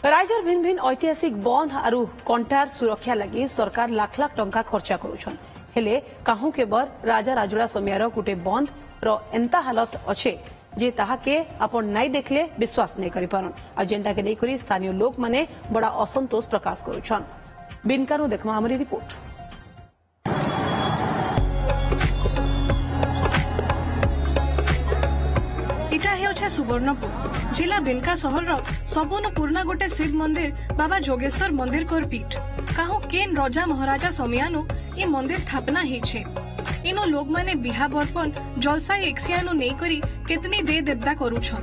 राज्यर भिन्न भिन्न ऐतिहासिक बंध आरु कंटार सुरक्षा लगी सरकार लाख लाख टंका खर्चा करुछन हेले काहू केबर राजा राजुड़ा समियार गोटे बंध रो एंता हालत अच्छे जे ताहाके आपण नाई देखले विश्वास नहीं करि पारन आ जेंटा के नहीं करी स्थानीय लोक माने बड़ा असंतोष प्रकाश करुछन। बिनकारू देखमा हमरी रिपोर्ट। इटा हेउछे सुवर्णपुर जिला बिनका सहर सबुन पुरना गोटे शिव मंदिर बाबा जोगेश्वर मंदिर कोर पीठ काहू केन राजा महाराजा समियानु ये मंदिर स्थापना हेछे। इनो लोग माने बिहा बर्पन जलसा एक्सियानु नहीं करी कितनी दे देवता करूछन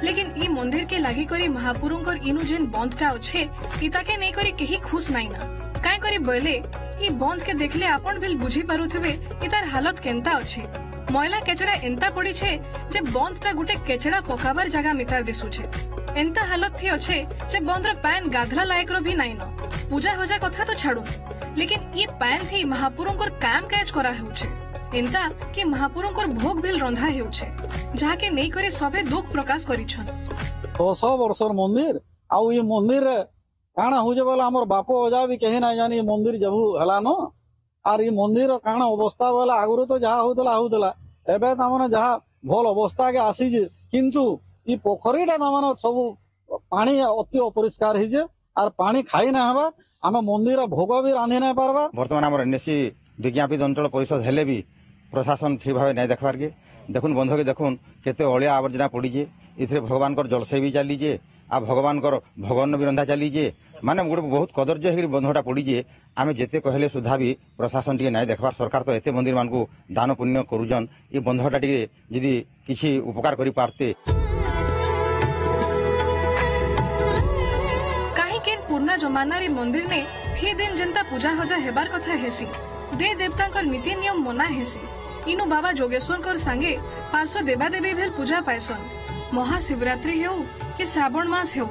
लेकिन ई मंदिर के लागी करी महापुरुंकर इनु जेन बंधटा अच्छे इता के नहीं करी केही खुश नहीं ना काई करी बोले ई बंध के देखले आपण बिल बुझी पारुथिबे इतार हालत केंता अच्छे। मैला केचड़ा एंता पड़ी छे जे बंधटा गुटे केचड़ा पकाबार जगह मितार दिसुछे एंता हालत थी अच्छे जे बंधर पैन गाधला लायक रो भी नाइन पूजा होजा कथा तो छाड़ू लेकिन ये पैन थी महापुरुंकर काम काज करा हेउछे एंता कि महापुरुंकर भोग बिल रंधा हेउछे जहा के नहीं करे सबे दुख प्रकाश करिछन। 100 वर्षर मंदिर आउ ये मंदिर काना होजे बोला हमर बापो अजा भी कहीं ना जानी मंदिर जबू हला न आर ये मंदिर काना अवस्था बोला आगुरो तो जहा होतला एबे तामने जहा भल अवस्था के आसी जे किंतु ई पोखरीटा तामने सब पानी अति अपरिष्कार हिजे आर पानी खाई ना हबा आमे मंदिर भोग भी रांधि ना पारबा। वर्तमान हमर एनएससी विज्ञापित अंचल परिषद हेले भी प्रशासन ठीक भाव नहीं देखबार के देखुन बंध के देखुन केते अलिया आवर्जना पड़ीजे इथरे भगवान कर जलसे भी चलीजे आ भगवान कर भगवान भी रंधा चलीजे माने गोटे बहुत कदर्य होकर बंधटा पड़ीजे आमे जेते कहले सुधा भी प्रशासन टिके नहीं देखबार सरकार तो एते मंदिर मानकू दान पुण्य करूजन ये बंधटा टिके यदि किछि उपकार करि पारते। पुरना जमानार मंदिर ने फी दिन जनता पूजा होजा हेबार कथा हेसी दे देवता कर नीति नियम मना हेसी इनु बाबा जोगेश्वर कर संगे पार्श्व देवा देवी भेल पूजा पायसन महाशिवरात्रि हेउ कि श्रावण मास हेउ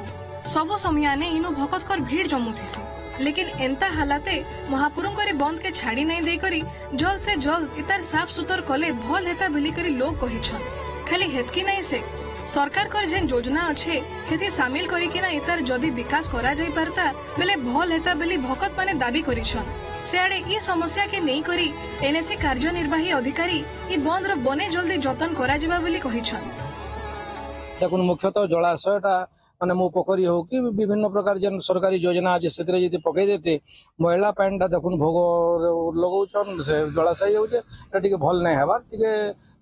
सब समयाने इनु भकत कर भीड़ जमुथिसी लेकिन एंता हालाते महापुरुंकर बंद के छाड़ी नहीं दे करी जल्द से जल्द इतार साफ सुतर कले भल हेता बोली करी लोग कहिछन खाली हेतकी नहीं से सरकार कर जेन योजना अच्छे हेती शामिल करी कि ना इतार जदि विकास करा जाई पारता बेले भल हेता बेली भकत माने दाबी करिछन सेआडे ई समस्या के नहीं करी एनएससी कार्यनिर्वाही अधिकारी ई बंद रो बने जल्दी जतन करा जिबा बोली कहिछन। देखुन मुख्यतः जलाशयटा माने मो पोखरी हो कि विभिन्न प्रकार जेन सरकारी योजना अछि सेतरे जदि पकई देते महिला पैंटा देखुन भोग लगौछन से जलाशय होजे टिके भल नै हेबार टिके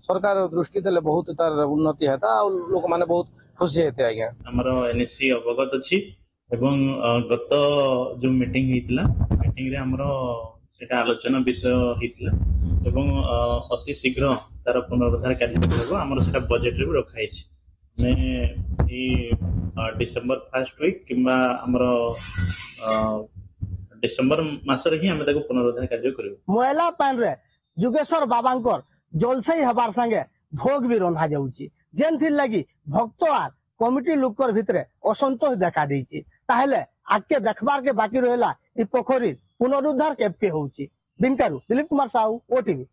सरकार दृष्टि देले बहुत तार उन्नति हेता आ लोक माने बहुत खुशी हेते। आज्ञा हमरो एनएससी अवगत अछि एवं गत जो मीटिंग हितला मीटिंग रे हमरो सेटा आलोचना विषय हितला एवं अति शीघ्र तार पुनरुद्धार कार्य करबो हमरो सेटा बजेट रे भी रखाइ छै ने ई डिसेंबर फर्स्ट वीक किंबा हमरो डिसेंबर मास रे ही हम ताको पुनरुद्धार कार्य करबो। मोयला पैन रे जुगेश्वर बाबांकर जलसई हबार संगे भोग भी रंधा जाउची जेन थिर लगी भक्त आर कमिटी लोकर भितरे असंतोष देखा देइची ताहेले आके देखबार के बाकी रहला ई पोखरी पुनरुद्धार केबके होउची। बिनकारू दिलीप कुमार साहू ओटीवी।